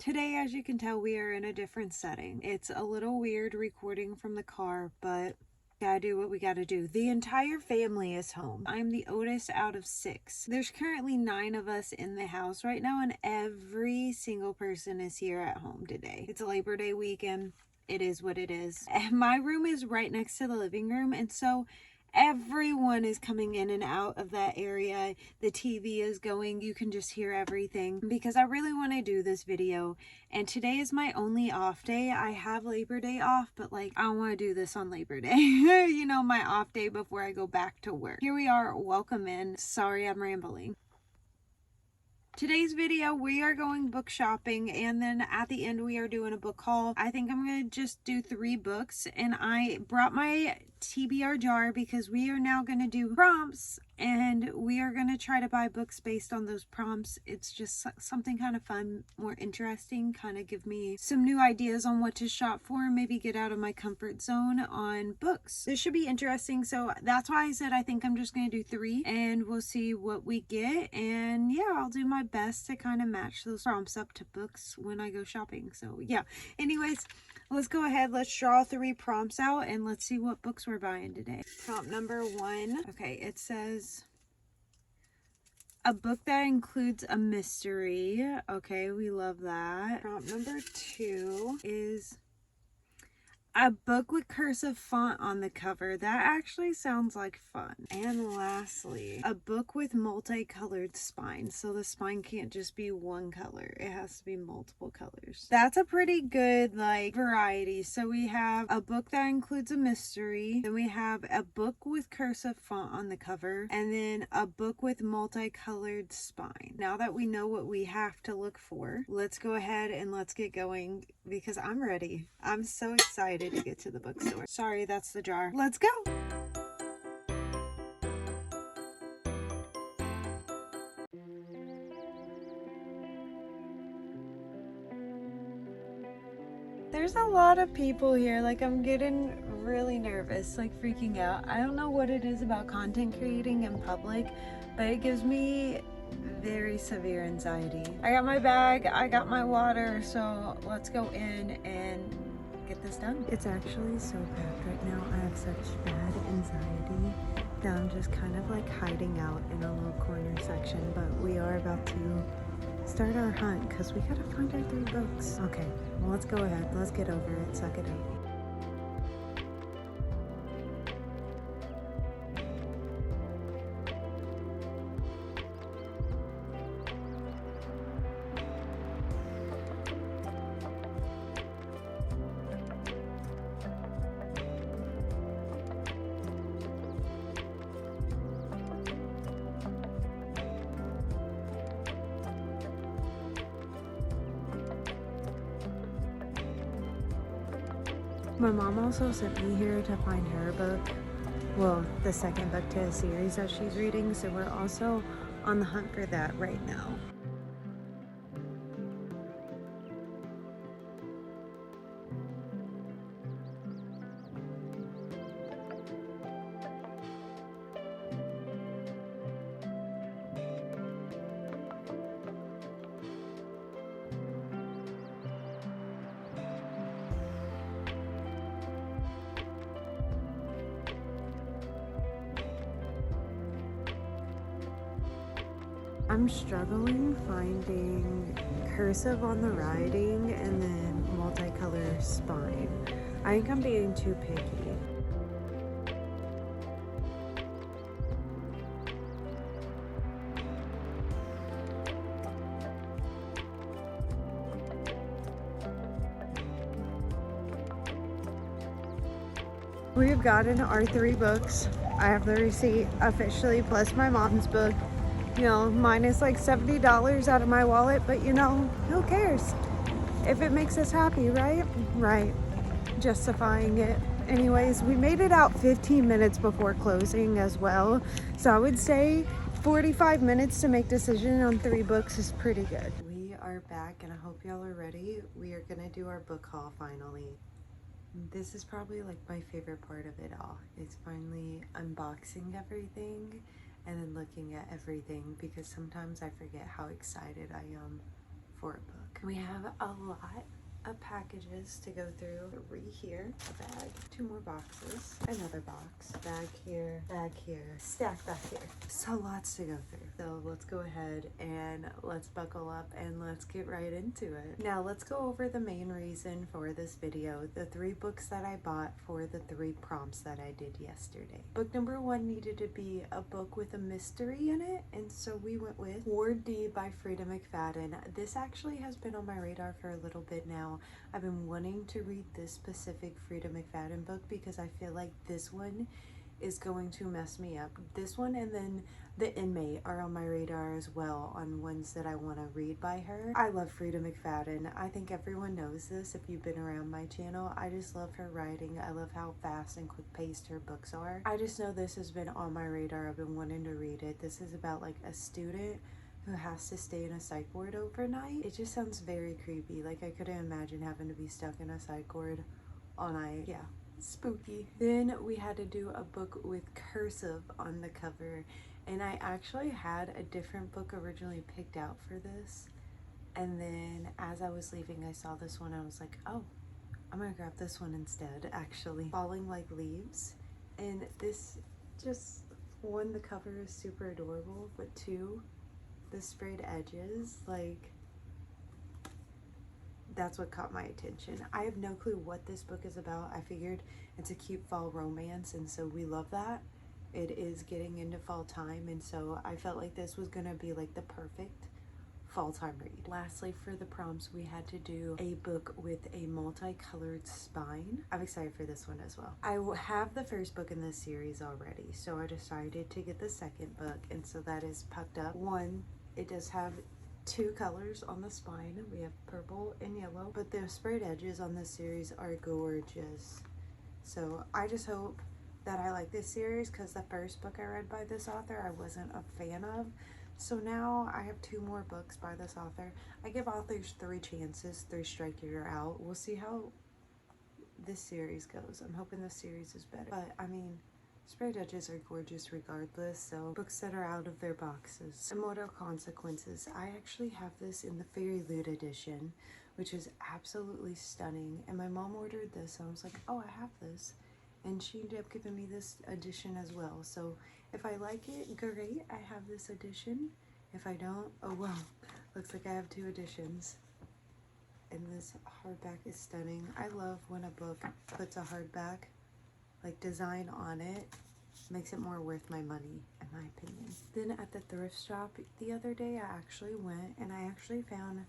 Today, as you can tell, we are in a different setting. It's a little weird recording from the car, but gotta do what we gotta do. The entire family is home. I'm the oldest out of 6. There's currently 9 of us in the house right now, and every single person is here at home today. It's a Labor Day weekend. It is what it is. And my room is right next to the living room, and so everyone is coming in and out of that area. The TV is going. You can just hear everything because I really want to do this video, and today is my only off day. I have Labor Day off, but like I don't want to do this on Labor Day. You know, my off day before I go back to work. Here we are. Welcome in. Sorry I'm rambling. Today's video, we are going book shopping, and then at the end we are doing a book haul. I think I'm going to just do 3 books, and I brought my TBR jar because we are now going to do prompts, and we are going to try to buy books based on those prompts. It's just something kind of fun, more interesting, kind of give me some new ideas on what to shop for, maybe get out of my comfort zone on books. This should be interesting, so that's why I said I think I'm just going to do 3, and we'll see what we get, and yeah, I'll do my best to kind of match those prompts up to books when I go shopping. So yeah, anyways, let's go ahead, let's draw 3 prompts out and let's see what books we're buying today. Prompt number 1, okay, it says a book that includes a mystery. Okay, we love that. Prompt number 2 is a book with cursive font on the cover. That actually sounds like fun. And lastly, a book with multicolored spine. So the spine can't just be one color. It has to be multiple colors. That's a pretty good like variety. So we have a book that includes a mystery. Then we have a book with cursive font on the cover. And then a book with multicolored spine. Now that we know what we have to look for, let's go ahead and let's get going because I'm ready. I'm so excited to get to the bookstore. Sorry, that's the jar. Let's go. There's a lot of people here. Like, I'm getting really nervous, like freaking out. I don't know what it is about content creating in public, but it gives me very severe anxiety. I got my bag, I got my water, so let's go in and get this done. It's actually so packed right now. I have such bad anxiety that I'm just kind of like hiding out in a little corner section, but we are about to start our hunt because we gotta find our 3 books. Okay, well, let's go ahead. Let's get over it. Suck it up. My mom also sent me here to find her book. Well, the second book to a series that she's reading, so we're also on the hunt for that right now. I'm struggling finding cursive on the writing and then multicolor spine. I think I'm being too picky. We've gotten our 3 books. I have the receipt officially, plus my mom's book. You know, mine is like $70 out of my wallet, but you know, who cares? If it makes us happy, right? Right. Justifying it. Anyways, we made it out 15 minutes before closing as well. So I would say 45 minutes to make decision on 3 books is pretty good. We are back and I hope y'all are ready. We are gonna do our book haul finally. This is probably like my favorite part of it all. It's finally unboxing everything and then looking at everything because sometimes I forget how excited I am for a book. We have a lot of packages to go through. 3 here, a bag, 2 more boxes, another box, bag here, stack back here. So lots to go through. So let's go ahead and let's buckle up and let's get right into it. Now let's go over the main reason for this video, the 3 books that I bought for the 3 prompts that I did yesterday. Book number 1 needed to be a book with a mystery in it, and so we went with Ward D by Frida McFadden. This actually has been on my radar for a little bit now. I've been wanting to read this specific Frida McFadden book because I feel like this one is going to mess me up. This one and then The Inmate are on my radar as well, on ones that I want to read by her. I love Frida McFadden. I think everyone knows this if you've been around my channel. I just love her writing. I love how fast and quick paced her books are. I just know this has been on my radar. I've been wanting to read it. This is about like a student who has to stay in a psych ward overnight. It just sounds very creepy. Like I couldn't imagine having to be stuck in a psych ward all night. Yeah, spooky. Then we had to do a book with cursive on the cover, and I actually had a different book originally picked out for this, and then as I was leaving I saw this one. I was like, oh, I'm gonna grab this one instead. Actually, Falling Like Leaves. And this, just 1, the cover is super adorable, but 2, the sprayed edges, like, that's what caught my attention. I have no clue what this book is about. I figured it's a cute fall romance, and so we love that. It is getting into fall time, and so I felt like this was gonna be like the perfect fall time read. Lastly, for the prompts, we had to do a book with a multicolored spine. I'm excited for this one as well. I have the first book in this series already, so I decided to get the second book, and so that is Pucked Up. 1, it does have 2 colors on the spine. We have purple and yellow, but the sprayed edges on this series are gorgeous. So I just hope that I like this series, because the first book I read by this author I wasn't a fan of. So now I have 2 more books by this author. I give authors 3 chances, 3 strike, you're out. We'll see how this series goes. I'm hoping this series is better. But I mean, sprayed edges are gorgeous regardless, so books that are out of their boxes. Immortal Consequences. I actually have this in the Fairy Loot edition, which is absolutely stunning. And my mom ordered this, so I was like, oh, I have this. And she ended up giving me this edition as well. So if I like it, great, I have this edition. If I don't, oh well. Looks like I have 2 editions. And this hardback is stunning. I love when a book puts a hardback like design on it. Makes it more worth my money, in my opinion. Then at the thrift shop the other day, I actually went and I actually found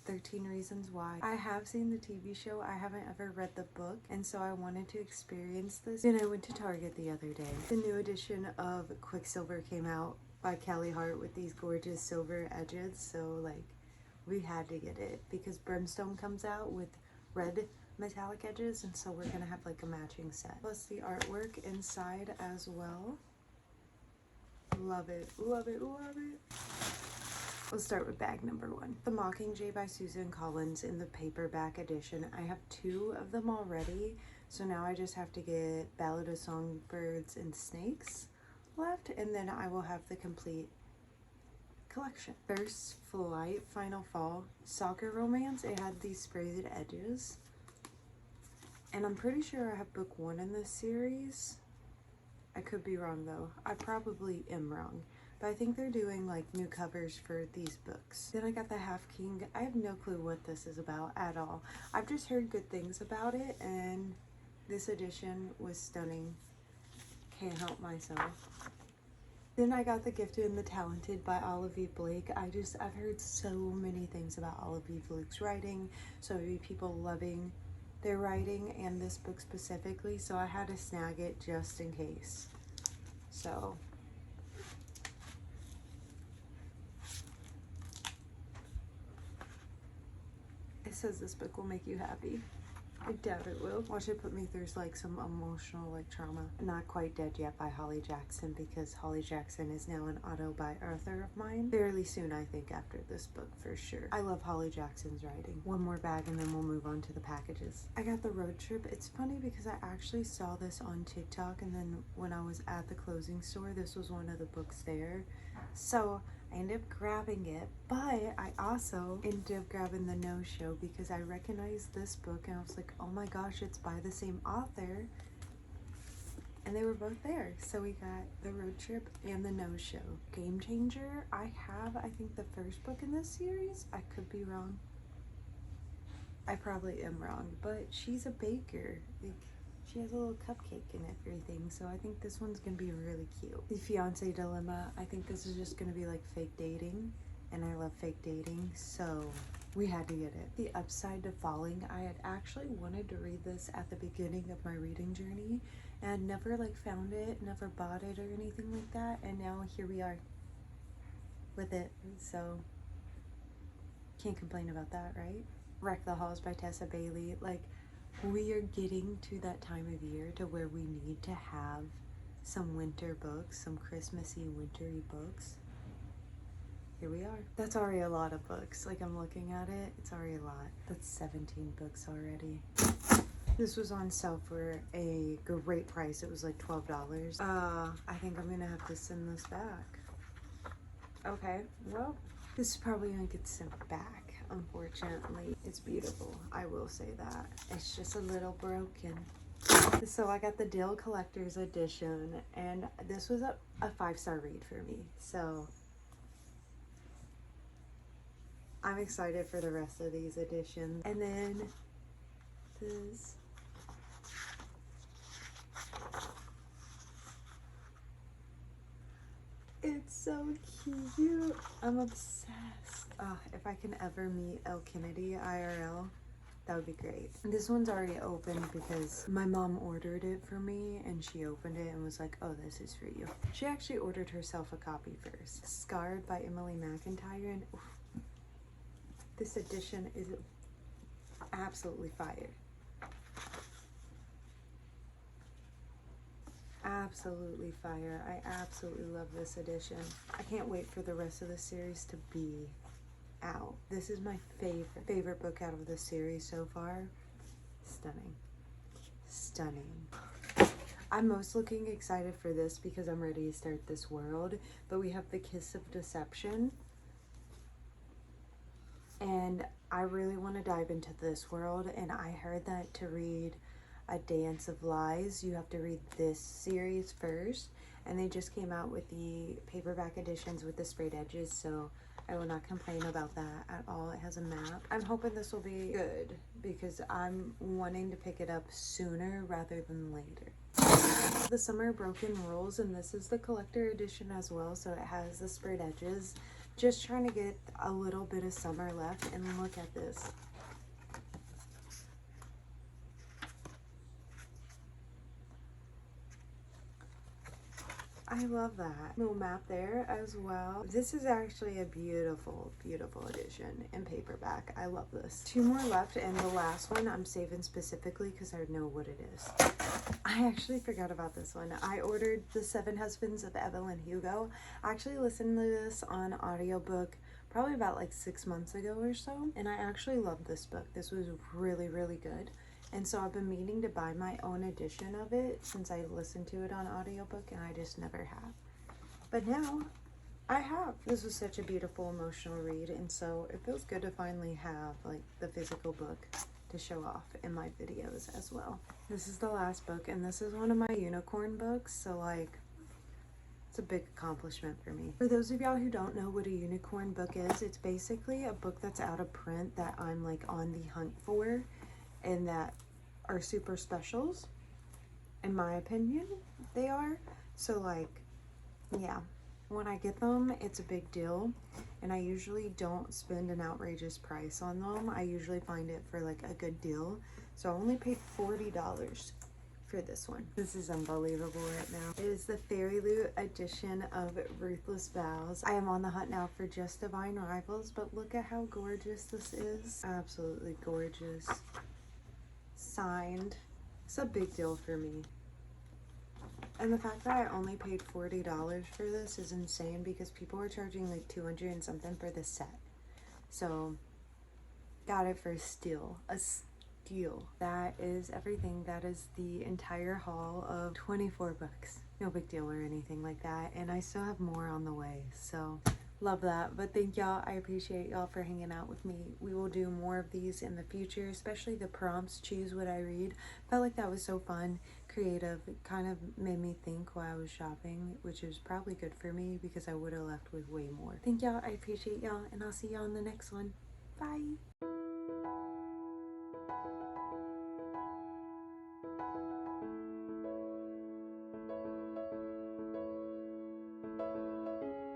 13 Reasons Why. I have seen the TV show. I haven't ever read the book, and so I wanted to experience this. Then I went to Target the other day. The new edition of Quicksilver came out by Kelly Hart with these gorgeous silver edges, so like we had to get it because Brimstone comes out with red metallic edges, and so we're gonna have like a matching set, plus the artwork inside as well. Love it, love it, love it. Let's start with bag number 1. The Mockingjay by Susan Collins in the paperback edition. I have 2 of them already, so now I just have to get Ballad of Songbirds and Snakes left, and then I will have the complete collection. First Flight, Final Fall, Soccer Romance. It had these sprayed edges, and I'm pretty sure I have book 1 in this series. I could be wrong though. I probably am wrong. But I think they're doing like new covers for these books. Then I got the Half King. I have no clue what this is about at all. I've just heard good things about it, and this edition was stunning. Can't help myself. Then I got The Gifted and the Talented by Olive Blake. I've heard so many things about Olive Blake's writing. So many people loving their writing and this book specifically. So I had to snag it just in case. So it says this book will make you happy. I doubt it will. Watch it put me through like some emotional like trauma. Not Quite Dead Yet by Holly Jackson, because Holly Jackson is now an author of mine. Fairly soon, I think, after this book for sure. I love Holly Jackson's writing. One more bag and then we'll move on to the packages. I got The Road Trip. It's funny because I actually saw this on TikTok, and then when I was at the clothing store, this was one of the books there. So I ended up grabbing it, but I also ended up grabbing the no-show because I recognized this book and I was like, oh my gosh, it's by the same author. And they were both there. So we got the road trip and the no-show. Game Changer, I have, I think, the first book in this series. I could be wrong. I probably am wrong, but she's a baker. Like, she has a little cupcake and everything, so I think this one's gonna be really cute. The Fiancé Dilemma, I think this is just gonna be like fake dating, and I love fake dating, so we had to get it. The Upside to Falling, I had actually wanted to read this at the beginning of my reading journey, and I'd never like found it, never bought it or anything like that, and now here we are with it, so can't complain about that, right? Wreck the Halls by Tessa Bailey, like, we are getting to that time of year to where we need to have some winter books, some Christmassy, wintry books. Here we are. That's already a lot of books. Like, I'm looking at it, it's already a lot. That's 17 books already. This was on sale for a great price. It was like $12. I think I'm gonna have to send this back. Okay, well, this is probably gonna get sent back. Unfortunately, it's beautiful, I will say that. It's just a little broken. So I got the Dill Collector's Edition, and this was a 5-star read for me, so I'm excited for the rest of these editions. And then this, it's so cute. I'm obsessed. If I can ever meet Elle Kennedy IRL, that would be great. This one's already opened because my mom ordered it for me and she opened it and was like, oh, this is for you. She actually ordered herself a copy first. Scarred by Emily McIntyre, and oof, this edition is absolutely fire. Absolutely fire. I absolutely love this edition. I can't wait for the rest of the series to be out. This is my favorite book out of the series so far. Stunning. Stunning. I'm most looking excited for this because I'm ready to start this world, but we have The Kiss of Deception, and I really want to dive into this world, and I heard that to read A Dance of Lies, you have to read this series first, and they just came out with the paperback editions with the sprayed edges, so I will not complain about that at all. It has a map. I'm hoping this will be good because I'm wanting to pick it up sooner rather than later. The Summer Broken Rules, and this is the collector edition as well, so it has the sprayed edges. Just trying to get a little bit of summer left, and look at this. I love that little map there as well. This is actually a beautiful, beautiful edition in paperback. I love this. 2 more left, and the last one I'm saving specifically because I know what it is. I actually forgot about this one. I ordered The 7 Husbands of Evelyn Hugo. I actually listened to this on audiobook probably about like 6 months ago or so, and I actually love this book. This was really, really good. And so I've been meaning to buy my own edition of it since I listened to it on audiobook, and I just never have. But now I have. This was such a beautiful emotional read, and so it feels good to finally have like the physical book to show off in my videos as well. This is the last book, and this is one of my unicorn books, so like it's a big accomplishment for me. For those of y'all who don't know what a unicorn book is, it's basically a book that's out of print that I'm like on the hunt for, and that are super specials, in my opinion. They are. So like, yeah, when I get them, it's a big deal, and I usually don't spend an outrageous price on them. I usually find it for like a good deal, so I only paid $40 for this one. This is unbelievable right now. It is the Fairy Loot edition of Ruthless Vows. I am on the hunt now for Just Divine Rivals, but look at how gorgeous this is. Absolutely gorgeous. Signed. It's a big deal for me. And the fact that I only paid $40 for this is insane because people were charging like $200 and something for this set. So, got it for a steal. A steal. That is everything. That is the entire haul of 24 books. No big deal or anything like that. And I still have more on the way. So, Love that. But thank y'all. I appreciate y'all for hanging out with me. We will do more of these in the future, especially the prompts. Choose what I read. Felt like that was so fun, creative. It kind of made me think while I was shopping, which is probably good for me because I would have left with way more. Thank y'all. I appreciate y'all, and I'll see y'all in the next one. Bye.